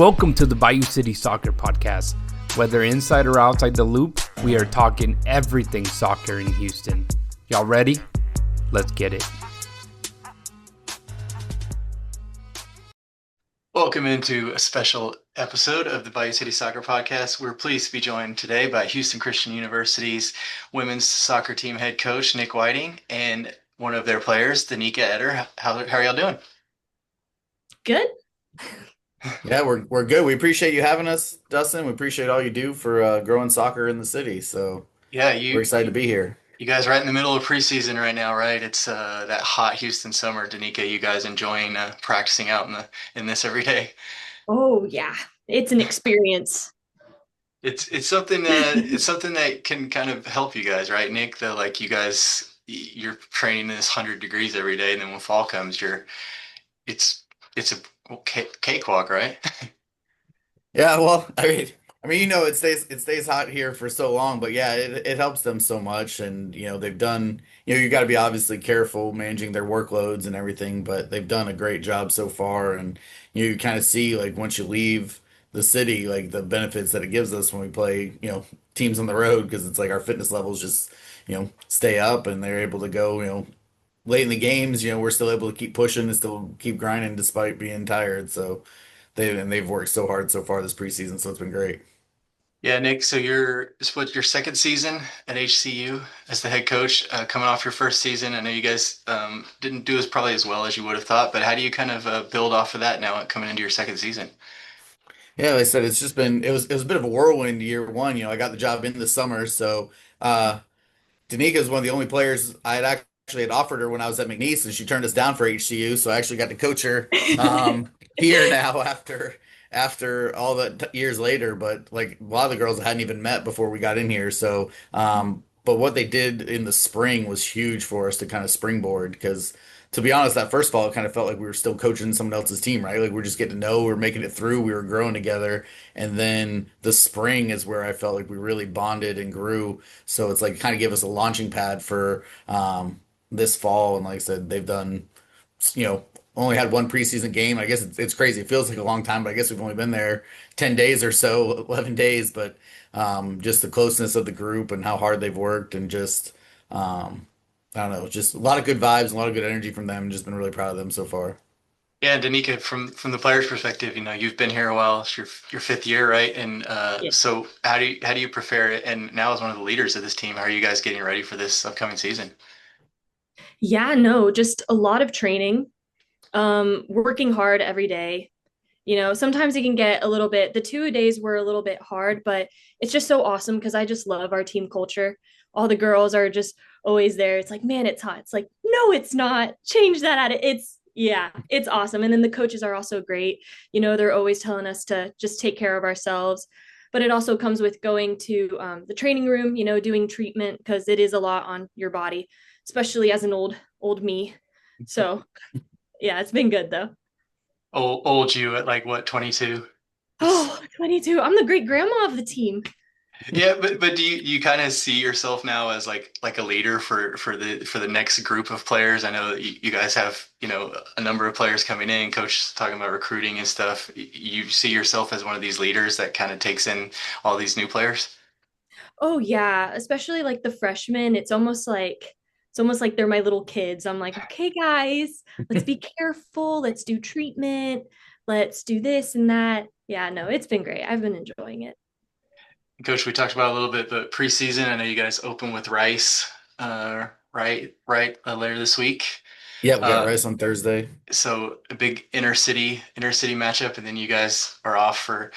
Welcome to the Bayou City Soccer Podcast. Whether inside or outside the loop, we are talking everything soccer in Houston. Y'all ready? Let's get it. Welcome into a special episode of the Bayou City Soccer Podcast. We're pleased to be joined today by Houston Christian University's women's soccer team head coach, Nick Whiting, and one of their players, Danika Etter. How are y'all doing? Good. Yeah, we're good. We appreciate you having us, Dustyn. We appreciate all you do for growing soccer in the city. So Yeah, we're excited to be here. You guys are right in the middle of preseason right now, right? It's that hot Houston summer. Danika, you guys enjoying practicing out in this every day? Oh yeah, it's an experience. It's something that can kind of help you guys, right, Nick? That like you're training this 100 degrees every day, and then when fall comes, it's a cakewalk, right? Yeah, well, it stays hot here for so long, but yeah, it helps them so much, and they've done. You got to be obviously careful managing their workloads and everything, but they've done a great job so far, and you kind of see like once you leave the city, like the benefits that it gives us when we play, teams on the road because it's like our fitness levels just stay up, and they're able to go, late in the games, we're still able to keep pushing and still keep grinding despite being tired. So they've worked so hard so far this preseason, so it's been great. Yeah, Nick, so it's what, your second season at HCU as the head coach, coming off your first season. I know you guys didn't do probably as well as you would have thought, but how do you kind of build off of that now coming into your second season? Yeah, like I said, it's just been it was a bit of a whirlwind year one. I got the job in the summer, so Danika is one of the only players I had actually had offered her when I was at McNeese, and she turned us down for HCU. So I actually got to coach her here now after all the years later. But like a lot of the girls I hadn't even met before we got in here. So, but what they did in the spring was huge for us to kind of springboard because. To be honest, that first fall, it kind of felt like we were still coaching someone else's team, right? Like we're just getting to know, we're making it through, we were growing together. And then the spring is where I felt like we really bonded and grew. So it's like kind of gave us a launching pad for this fall. And like I said, they've done, only had one preseason game. I guess it's crazy. It feels like a long time, but I guess we've only been there 10 days or so, 11 days. But just the closeness of the group and how hard they've worked and just, I don't know, just a lot of good vibes, and a lot of good energy from them. Just been really proud of them so far. Yeah, Danika, from the player's perspective, you've been here a while. It's your fifth year, right? And Yeah. so how do you prepare it? And now as one of the leaders of this team, how are you guys getting ready for this upcoming season? Yeah, no, just a lot of training, working hard every day. Sometimes it can get a little bit, the 2 days were a little bit hard, but it's just so awesome because I just love our team culture. All the girls are just always there. It's like, man, it's hot. It's like, no, it's not. Change that at it. It's awesome. And then the coaches are also great. They're always telling us to just take care of ourselves. But it also comes with going to the training room, doing treatment because it is a lot on your body, especially as an old me. So yeah, it's been good though. Old you at like what, 22? Oh, 22. I'm the great grandma of the team. Yeah, but do you kind of see yourself now as like a leader for the next group of players? I know that you guys have, a number of players coming in, coach talking about recruiting and stuff. You see yourself as one of these leaders that kind of takes in all these new players? Oh yeah, especially like the freshmen. It's almost like they're my little kids. I'm like, okay, guys, let's be careful. Let's do treatment. Let's do this and that. Yeah, no, it's been great. I've been enjoying it. Coach, we talked about it a little bit, but preseason, I know you guys open with Rice, right, later this week. Yeah, we got Uh, Rice on Thursday. so a big inner city matchup, and then you guys are off for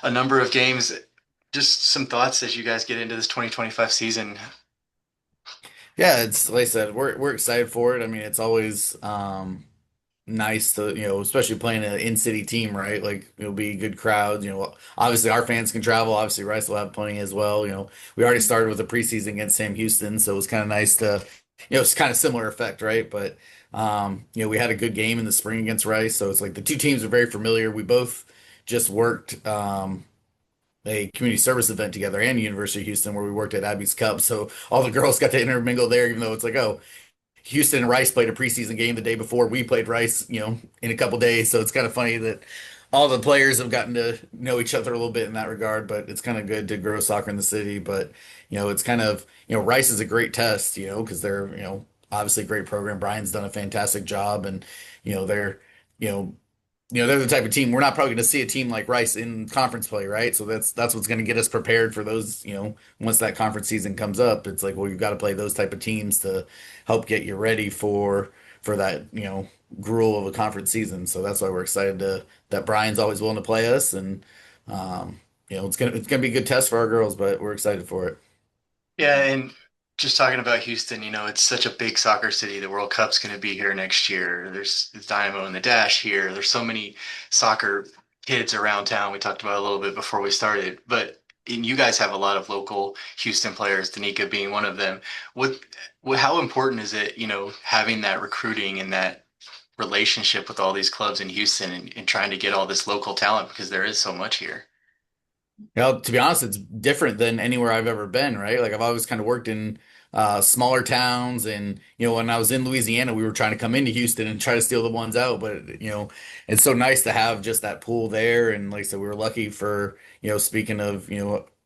a number of games. Just some thoughts as you guys get into this 2025 season. Yeah, it's like I said, we're excited for it. I mean, it's always nice to, especially playing an in-city team, right? Like it'll be good crowds. Obviously our fans can travel. Obviously Rice will have plenty as well. We already started with a preseason against Sam Houston, so it was kind of nice to, it's kind of similar effect, right? But we had a good game in the spring against Rice, so it's like the two teams are very familiar. We both just worked a community service event together and University of Houston where we worked at Abby's Cup. So all the girls got to intermingle there, even though it's like, oh, Houston and Rice played a preseason game the day before we played Rice, in a couple days. So it's kind of funny that all the players have gotten to know each other a little bit in that regard, but it's kind of good to grow soccer in the city. But, it's kind of, Rice is a great test, because they're, obviously a great program. Brian's done a fantastic job and, they're, you know, they're the type of team we're not probably going to see a team like Rice in conference play, right? So that's what's going to get us prepared for those, once that conference season comes up. It's like, well, you've got to play those type of teams to help get you ready for that, gruel of a conference season. So that's why we're excited that Brian's always willing to play us, and it's gonna be a good test for our girls, but we're excited for it. Yeah, and just talking about Houston, it's such a big soccer city. The World Cup's going to be here next year. There's the Dynamo and the Dash here. There's so many soccer kids around town. We talked about it a little bit before we started, but and you guys have a lot of local Houston players, Danika being one of them. How important is it, having that recruiting and that relationship with all these clubs in Houston and trying to get all this local talent because there is so much here? To be honest, it's different than anywhere I've ever been, right? Like I've always kind of worked in smaller towns, and when I was in Louisiana, we were trying to come into Houston and try to steal the ones out. But it's so nice to have just that pool there. And like I said, we were lucky for speaking of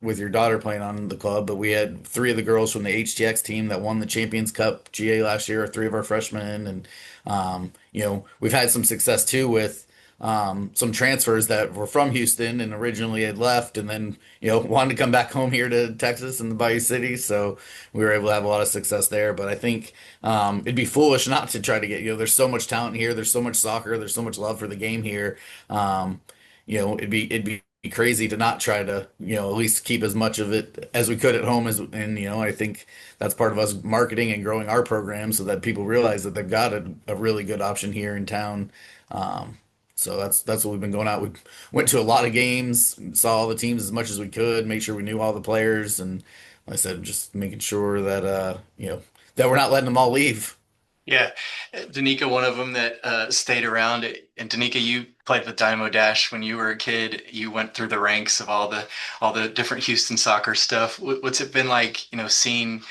with your daughter playing on the club, but we had three of the girls from the HTX team that won the Champions Cup GA last year, three of our freshmen, and we've had some success too with some transfers that were from Houston and originally had left and then, wanted to come back home here to Texas and the Bayou City. So we were able to have a lot of success there. But I think it'd be foolish not to try to get, there's so much talent here. There's so much soccer. There's so much love for the game here. It'd be crazy to not try to, at least keep as much of it as we could at home and I think that's part of us marketing and growing our program so that people realize that they've got a really good option here in town. So that's what we've been going out. We went to a lot of games, saw all the teams as much as we could, made sure we knew all the players, and like I said, just making sure that that we're not letting them all leave. Yeah, Danika, one of them that stayed around. And Danika, you played with Dynamo Dash when you were a kid. You went through the ranks of all the different Houston soccer stuff. What's it been like, seeing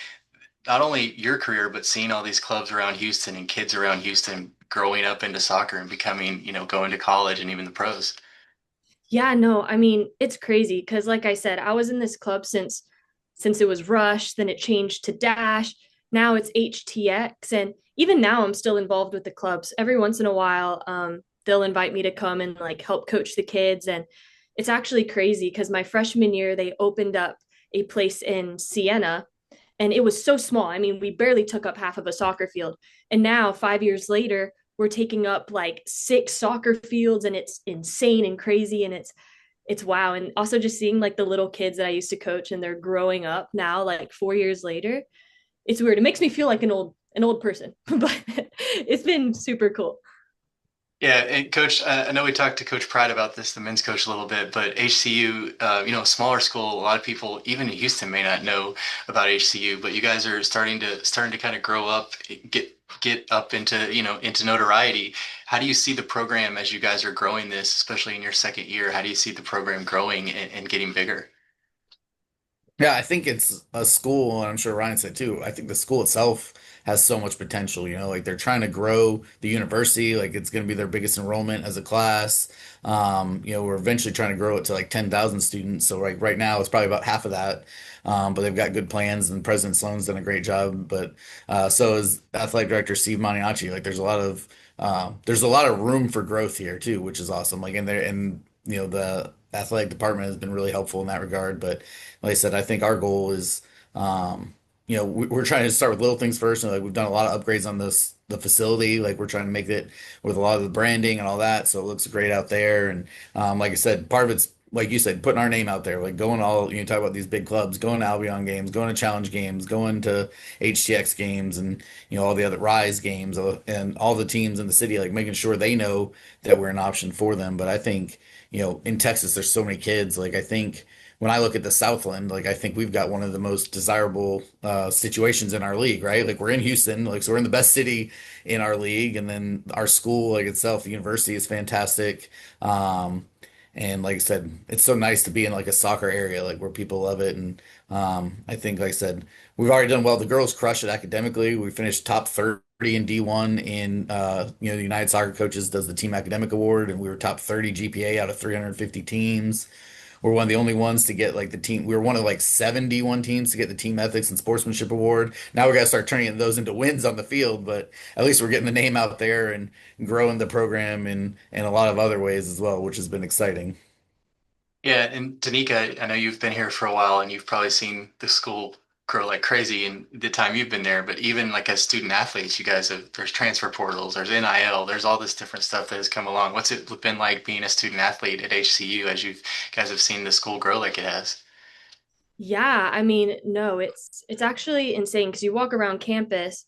not only your career, but seeing all these clubs around Houston and kids around Houston growing up into soccer and becoming, going to college and even the pros? Yeah, no, I mean, it's crazy because like I said, I was in this club since it was Rush, then it changed to Dash, now it's HTX, and even now I'm still involved with the clubs. Every once in a while, they'll invite me to come and like help coach the kids, and it's actually crazy because my freshman year they opened up a place in Siena, and it was so small. I mean, we barely took up half of a soccer field, and now 5 years later we're taking up like 6 soccer fields, and it's insane and crazy, and it's wow. And also just seeing like the little kids that I used to coach and they're growing up now like 4 years later, it's weird. It makes me feel like an old person, but it's been super cool. Yeah, and Coach, I know we talked to Coach Pride about this, the men's coach, a little bit, but HCU, smaller school, a lot of people, even in Houston, may not know about HCU, but you guys are starting to kind of grow up, get up into, into notoriety. How do you see the program as you guys are growing this, especially in your second year? How do you see the program growing and getting bigger? Yeah, I think it's a school, and I'm sure Ryan said too. I think the school itself has so much potential, like they're trying to grow the university, like it's going to be their biggest enrollment as a class. We're eventually trying to grow it to like 10,000 students. So right now it's probably about half of that. But they've got good plans, and President Sloan's done a great job. But so is athletic director Steve Maniaci. Like there's a lot of room for growth here too, which is awesome. Like the athletic department has been really helpful in that regard. But like I said, I think our goal is, we're trying to start with little things first. And like we've done a lot of upgrades on the facility. Like we're trying to make it with a lot of the branding and all that, so it looks great out there. And like I said, part of it's like you said, putting our name out there, like going all talk about these big clubs, going to Albion games, going to Challenge games, going to HTX games, and all the other Rise games, and all the teams in the city, like making sure they know that we're an option for them. But I think in Texas, there's so many kids. Like I think when I look at the Southland, like I think we've got one of the most desirable situations in our league, right? Like we're in Houston, like so we're in the best city in our league, and then our school, like itself, the university is fantastic. And like I said, it's so nice to be in like a soccer area, like where people love it. And I think, like I said, we've already done well. The girls crush it academically. We finished top 30 in D1 in the United Soccer Coaches does the Team Academic Award, and we were top 30 GPA out of 350 teams. We're one of the only ones to get like the team. We were one of like seven D1 teams to get the Team Ethics and Sportsmanship Award. Now we got to start turning those into wins on the field, but at least we're getting the name out there and growing the program in a lot of other ways as well, which has been exciting. Yeah, and Danika, I know you've been here for a while and you've probably seen the school grow like crazy in the time you've been there. But even like as student athletes, you guys have there's transfer portals, there's NIL, there's all this different stuff that has come along. What's it been like being a student athlete at HCU as you guys have seen the school grow like it has? Yeah, I mean, no, it's actually insane because you walk around campus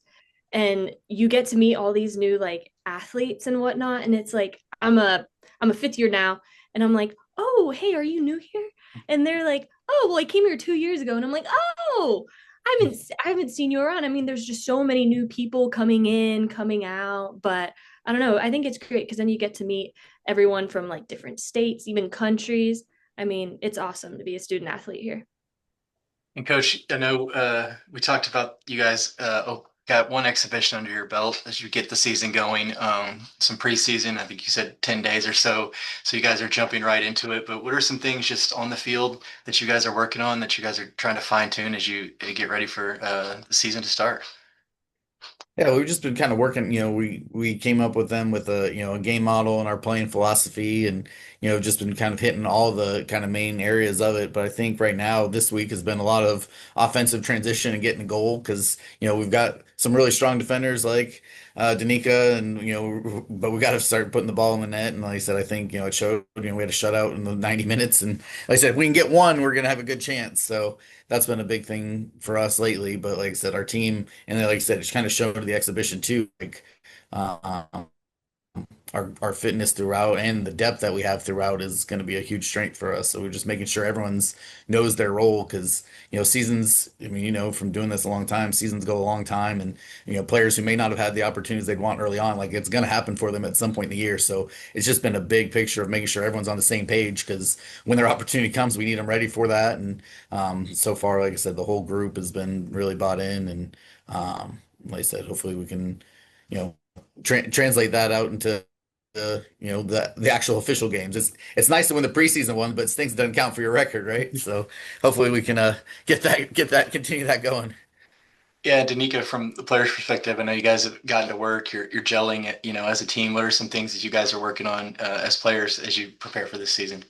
and you get to meet all these new like athletes and whatnot, and it's like I'm a fifth year now, and I'm like, oh, hey, are you new here? And they're like, oh, well, I came here 2 years ago, and I'm like, oh, I haven't seen you around. I mean, there's just so many new people coming in, coming out, but I don't know. I think it's great because then you get to meet everyone from like different states, even countries. I mean, it's awesome to be a student athlete here. And Coach, I know we talked about you guys got one exhibition under your belt as you get the season going. Some preseason, I think you said 10 days or so. So you guys are jumping right into it. But what are some things just on the field that you guys are working on that you guys are trying to fine tune as you get ready for the season to start? Yeah, we've just been kind of working, we came up with them with a game model and our playing philosophy and, just been kind of hitting all the kind of main areas of it. But I think right now this week has been a lot of offensive transition and getting a goal because, we've got some really strong defenders like Danika and, but we got to start putting the ball in the net. And like I said, I think, it showed, we had a shutout in the 90 minutes. And like I said, if we can get one, we're going to have a good chance. So that's been a big thing for us lately. But like I said, our team, and then like I said, it's kind of showed the exhibition too, like um, our fitness throughout and the depth that we have throughout is going to be a huge strength for us. So we're just making sure everyone's knows their role because seasons. I mean, from doing this a long time, seasons go a long time, and players who may not have had the opportunities they'd want early on, like it's going to happen for them at some point in the year. So it's just been a big picture of making sure everyone's on the same page because when their opportunity comes, we need them ready for that. And so far, like I said, the whole group has been really bought in, and like I said, hopefully we can, you know, translate that out into the actual official games. It's nice to win the preseason one, but things doesn't count for your record, right? So hopefully we can get that continue that going. Yeah, Danica, from the player's perspective, I know you guys have gotten to work. You're gelling, as a team. What are some things that you guys are working on as players as you prepare for this season?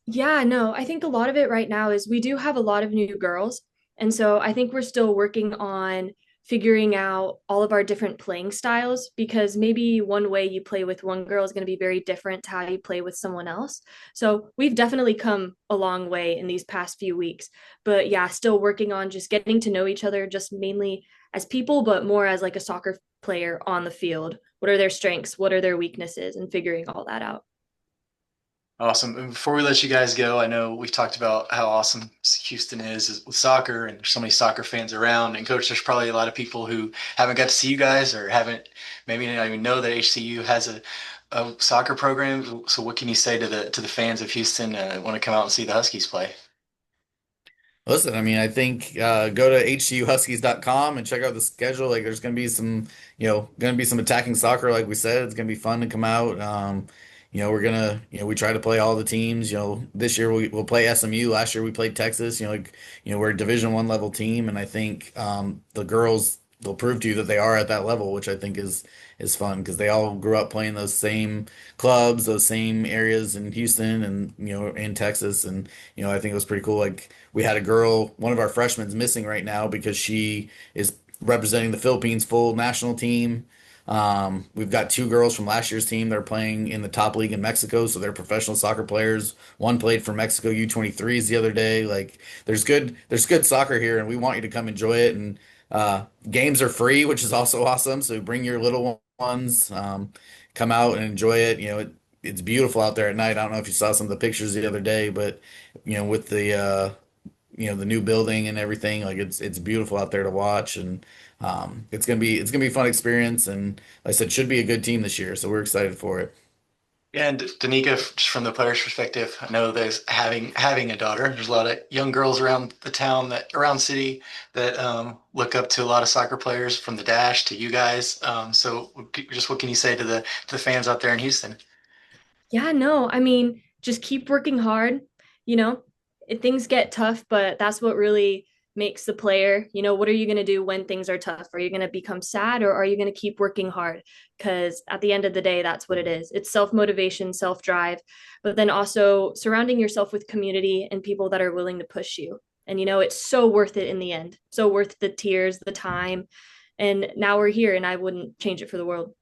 Yeah, no, I think a lot of it right now is we do have a lot of new girls. And so I think we're still working on figuring out all of our different playing styles because maybe one way you play with one girl is going to be very different to how you play with someone else. So we've definitely come a long way in these past few weeks. But yeah, still working on just getting to know each other, just mainly as people, but more as like a soccer player on the field. What are their strengths? What are their weaknesses? And figuring all that out. Awesome. And before we let you guys go, I know we've talked about how awesome Houston is with soccer, and there's so many soccer fans around. And coach, there's probably a lot of people who haven't got to see you guys or haven't maybe not even know that HCU has a soccer program. So what can you say to the fans of Houston want to come out and see the Huskies play? Listen, I mean, I think go to hcuhuskies.com and check out the schedule. Like, there's going to be some attacking soccer. Like we said, it's going to be fun to come out. We're gonna, we try to play all the teams. This year we'll play SMU. Last year we played Texas. We're a Division I level team, and I think the girls will prove to you that they are at that level, which I think is fun because they all grew up playing those same clubs, those same areas in Houston and in Texas, and I think it was pretty cool. Like we had a girl, one of our freshmen's missing right now because she is representing the Philippines full national team. We've got two girls from last year's team that are playing in the top league in Mexico, so they're professional soccer players. One played for Mexico U23s the other day. Like there's good soccer here, and we want you to come enjoy it. And games are free, which is also awesome. So bring your little ones, come out and enjoy it. It's beautiful out there at night. I don't know if you saw some of the pictures the other day, but with the new building and everything. Like it's beautiful out there to watch, and it's gonna be a fun experience. And like I said, should be a good team this year, so we're excited for it. Yeah, and Danica, just from the player's perspective, I know there's having a daughter. There's a lot of young girls around the town around city that look up to a lot of soccer players from the Dash to you guys. So just what can you say to the fans out there in Houston? Yeah, no, I mean, just keep working hard. You know, things get tough, but that's what really makes the player. What are you going to do when things are tough? Are you going to become sad, or are you going to keep working hard? Because at the end of the day, that's what it is. It's self motivation, self drive, but then also surrounding yourself with community and people that are willing to push you. And, it's so worth it in the end. So worth the tears, the time. And now we're here, and I wouldn't change it for the world.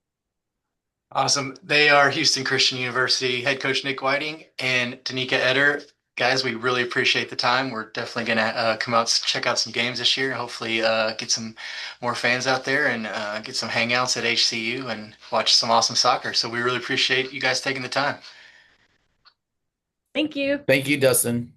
Awesome. They are Houston Christian University head coach Nick Whiting and Danika Etter. Guys, we really appreciate the time. We're definitely going to come out, check out some games this year, and hopefully get some more fans out there and get some hangouts at HCU and watch some awesome soccer. So we really appreciate you guys taking the time. Thank you. Thank you, Dustyn.